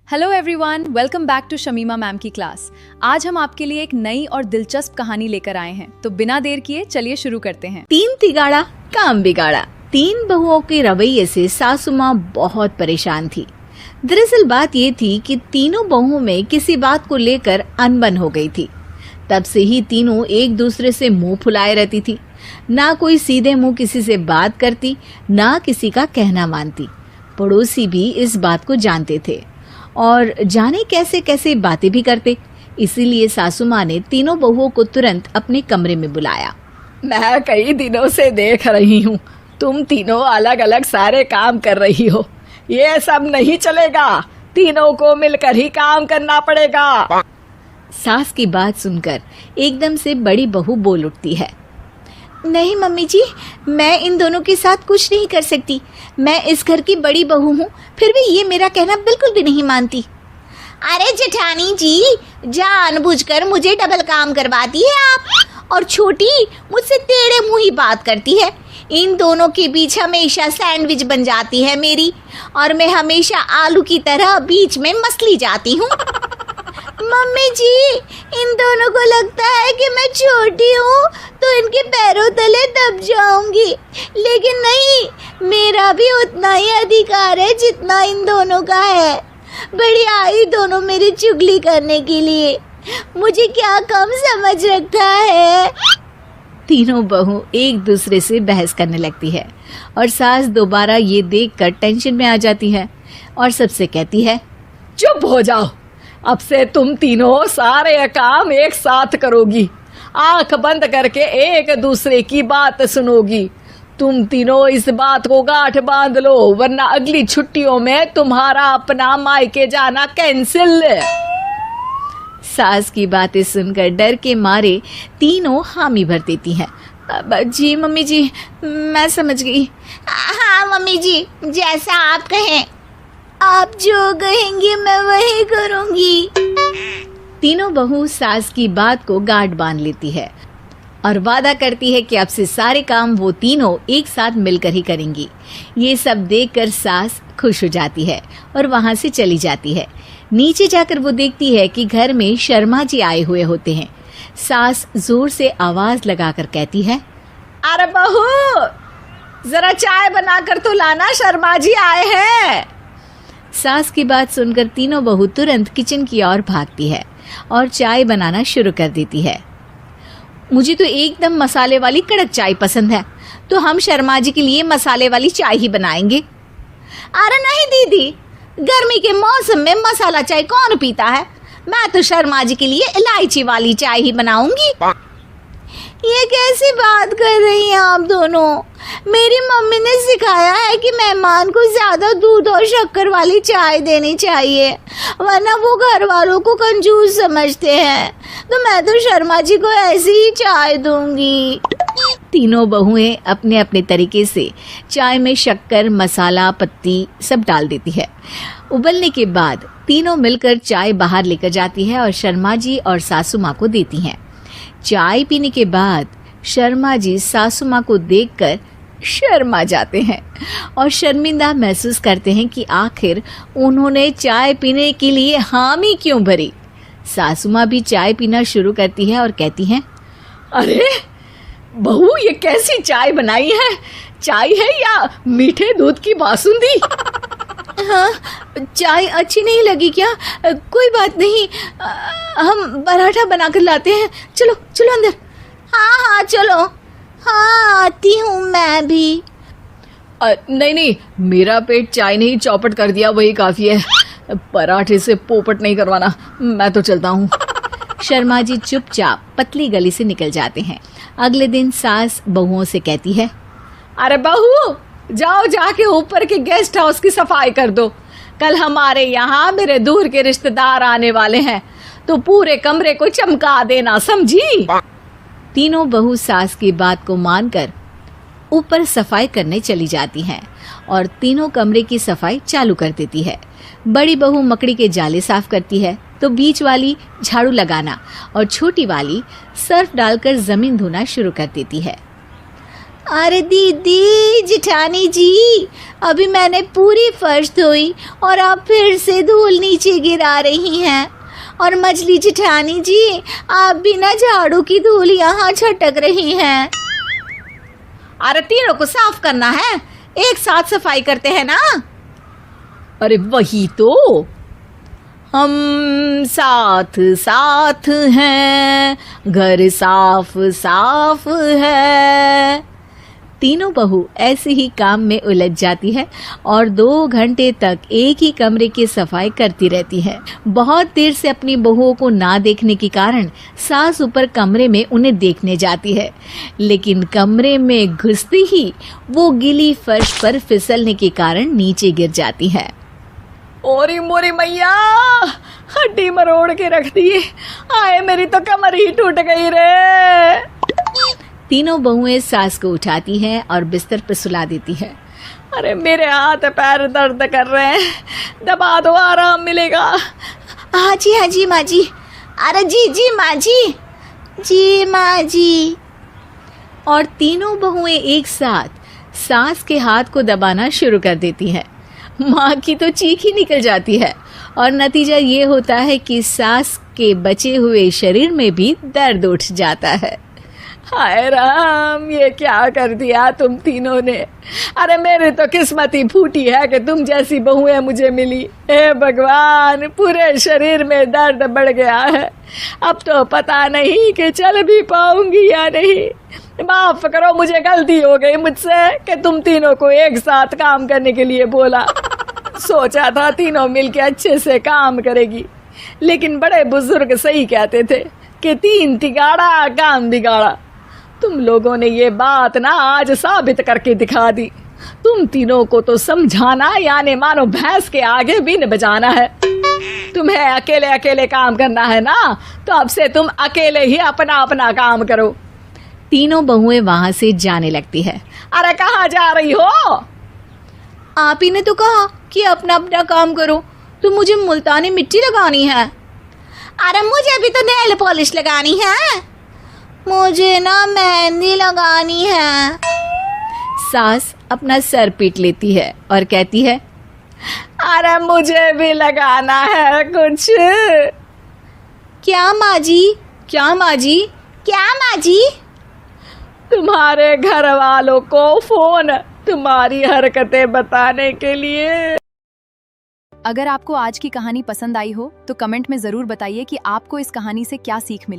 Hello everyone, welcome back to Shamima ma'am की class. आज हम आपके लिए एक नई और दिलचस्प कहानी लेकर आए हैं, तो बिना देर किए चलिए शुरू करते हैं। तीन तिगाड़ा काम बिगाड़ा। तीन बहुओं के रवैये से सासू माँ बहुत परेशान थी। दरअसल बात ये थी कि तीनों बहुओं में किसी बात को लेकर अनबन हो गई थी। तब से ही तीनों एक दूसरे से मुंह फुलाए रहती थी। ना कोई सीधे मुंह किसी से बात करती, ना किसी का कहना मानती। पड़ोसी भी इस बात को जानते थे और जाने कैसे कैसे बातें भी करते। इसीलिए सासू माँ ने तीनों बहुओं को तुरंत अपने कमरे में बुलाया। मैं कई दिनों से देख रही हूँ, तुम तीनों अलग अलग सारे काम कर रही हो। ये सब नहीं चलेगा, तीनों को मिलकर ही काम करना पड़ेगा। सास की बात सुनकर एकदम से बड़ी बहू बोल उठती है। नहीं मम्मी जी, मैं इन दोनों के साथ कुछ नहीं कर सकती। मैं इस घर की बड़ी बहू हूँ, फिर भी ये मेरा कहना बिल्कुल भी नहीं मानती। अरे जेठानी जी, जानबूझकर मुझे डबल काम करवाती है आप, और छोटी मुझसे टेढ़े मुंह ही बात करती है। इन दोनों के बीच हमेशा सैंडविच बन जाती है मेरी, और मैं हमेशा आलू की तरह बीच में मसली जाती हूँ। मम्मी जी, इन दोनों को लगता है कि मैं छोटी हूँ तो इनके पैरों तले दब जाऊंगी, लेकिन नहीं, मेरा भी उतना ही अधिकार है जितना इन दोनों का है। बड़ी आई दोनों मेरी चुगली करने के लिए, मुझे क्या कम समझ रखा है। तीनों बहू एक दूसरे से बहस करने लगती है और सास दोबारा ये देखकर टेंशन में आ जाती है और सबसे कहती है, चुप हो जाओ, अब से तुम तीनों सारे काम एक साथ करोगी। आंख बंद करके एक दूसरे की बात सुनोगी। तुम तीनों इस बात को गांठ बांध लो, वरना अगली छुट्टियों में तुम्हारा अपना मायके जाना कैंसिल। सास की बातें सुनकर डर के मारे तीनों हामी भर देती हैं। जी मम्मी जी, मैं समझ गई। हाँ मम्मी जी, जैसा आप कहें। आप जो कहेंगी मैं वही करूंगी। तीनों बहू सास की बात को गांठ बांध लेती है और वादा करती है कि अब से सारे काम वो तीनों एक साथ मिलकर ही करेंगी। ये सब देखकर सास खुश हो जाती है और वहां से चली जाती है। नीचे जाकर वो देखती है कि घर में शर्मा जी आए हुए होते हैं। सास जोर से आवाज लगाकर कहती है, अरे बहू, जरा चाय बनाकर तो लाना, शर्मा जी आए हैं। सास की बात सुनकर तीनों बहू तुरंत किचन की ओर भागती है और चाय बनाना शुरू कर देती है। मुझे तो एकदम मसाले वाली कड़क चाय पसंद है, तो हम शर्मा जी के लिए मसाले वाली चाय ही बनाएंगे। अरे नहीं दीदी, गर्मी के मौसम में मसाला चाय कौन पीता है? मैं तो शर्मा जी के लिए इलायची वाली चाय ही बनाऊंगी। ये कैसी बात कर रही हैं आप दोनों? मेरी मम्मी ने सिखाया है कि मेहमान को ज्यादा दूध और शक्कर वाली चाय देनी चाहिए, वरना वो घर वालों को कंजूस समझते हैं। तो मैं तो शर्मा जी को ऐसी ही चाय दूंगी। तीनों बहुएं अपने अपने तरीके से चाय में शक्कर, मसाला, पत्ती सब डाल देती है। उबलने के बाद तीनों मिलकर चाय बाहर लेकर जाती है और शर्मा जी और सासू माँ को देती हैं। चाय पीने के बाद शर्मा जी सासू माँ को देखकर शर्मा जाते हैं और शर्मिंदा महसूस करते हैं कि आखिर उन्होंने चाय पीने के लिए हामी क्यों भरी। सासू माँ भी चाय पीना शुरू करती है और कहती हैं, अरे बहू, ये कैसी चाय बनाई है? चाय है या मीठे दूध की बासुंदी? हाँ, चाय अच्छी नहीं लगी क्या? कोई बात नहीं, हम पराठा बनाकर लाते हैं। चलो चलो अंदर। हाँ चलो। हाँ, आती हूँ मैं भी। नहीं, मेरा पेट चाय ने ही चौपट कर दिया, वही काफी है। पराठे से पोपट नहीं करवाना, मैं तो चलता हूँ। शर्मा जी चुपचाप पतली गली से निकल जाते हैं। अगले दिन सास बहुओं से कहती है, अरे बहू, जाओ जाके ऊपर के गेस्ट हाउस की सफाई कर दो। कल हमारे यहाँ मेरे दूर के रिश्तेदार आने वाले हैं, तो पूरे कमरे को चमका देना, समझी? तीनों बहू सास की बात को मानकर ऊपर सफाई करने चली जाती हैं और तीनों कमरे की सफाई चालू कर देती है। बड़ी बहू मकड़ी के जाले साफ करती है, तो बीच वाली झाड़ू लगाना और छोटी वाली सर्फ डालकर जमीन धोना शुरू कर देती है। अरे दीदी जेठानी जी, अभी मैंने पूरी फर्श धोई और आप फिर से धूल नीचे गिरा रही हैं। और मछली जेठानी जी, आप बिना झाड़ू की धूल यहाँ छटक रही हैं। अरे तीनों को साफ करना है, एक साथ सफाई करते हैं ना। अरे वही तो, हम साथ साथ हैं, घर साफ साफ है। तीनों बहू ऐसे ही काम में उलझ जाती है और 2 घंटे तक एक ही कमरे की सफाई करती रहती है। बहुत देर से अपनी बहुओं को ना देखने के कारण सास ऊपर कमरे में उन्हें देखने जाती है, लेकिन कमरे में घुसते ही वो गीली फर्श पर फिसलने के कारण नीचे गिर जाती है। ओरी मोरी मैया, हड्डी मरोड़ के रख दी। आए मेरी तो कमर ही टूट गई रे। तीनों बहुएं सास को उठाती हैं और बिस्तर पर सुला देती है। अरे मेरे हाथ पैर दर्द कर रहे हैं, दबा दो, आराम मिलेगा। हाँ जी माँ जी। अरे जी माँ जी, जी माँ जी। और तीनों बहुएं एक साथ सास के हाथ को दबाना शुरू कर देती हैं। माँ की तो चीख ही निकल जाती है और नतीजा ये होता है कि सास के बचे हुए शरीर में भी दर्द उठ जाता है। हाय राम, ये क्या कर दिया तुम तीनों ने। अरे मेरी तो किस्मत ही फूटी है कि तुम जैसी बहुएं मुझे मिली। हे भगवान, पूरे शरीर में दर्द बढ़ गया है। अब तो पता नहीं कि चल भी पाऊंगी या नहीं। माफ करो, मुझे गलती हो गई मुझसे कि तुम तीनों को एक साथ काम करने के लिए बोला। सोचा था तीनों मिलके अच्छे से काम करेगी, लेकिन बड़े बुजुर्ग सही कहते थे कि 3 तिगाड़ा काम बिगाड़ा। तुम लोगों ने ये बात ना आज साबित करके दिखा दी। तुम तीनों को तो समझाना यानी मानो भैंस के आगे बीन बजाना है। तुम्हें अकेले अकेले काम करना है ना, तो अब से तुम अकेले ही अपना अपना काम करो। तीनों बहुएं वहां से जाने लगती है। अरे कहाँ जा रही हो? आप ही ने तो कहा कि अपना अपना काम करो, तो मुझे मुल्तानी मिट्टी लगानी है। अरे मुझे भी तो नेल पॉलिश लगानी है। मुझे ना मेहंदी लगानी है। सास अपना सर पीट लेती है और कहती है, अरे मुझे भी लगाना है कुछ। क्या माँ जी? क्या माँ जी? क्या माँ जी? तुम्हारे घर वालों को फोन तुम्हारी हरकतें बताने के लिए। अगर आपको आज की कहानी पसंद आई हो तो कमेंट में जरूर बताइए कि आपको इस कहानी से क्या सीख मिली।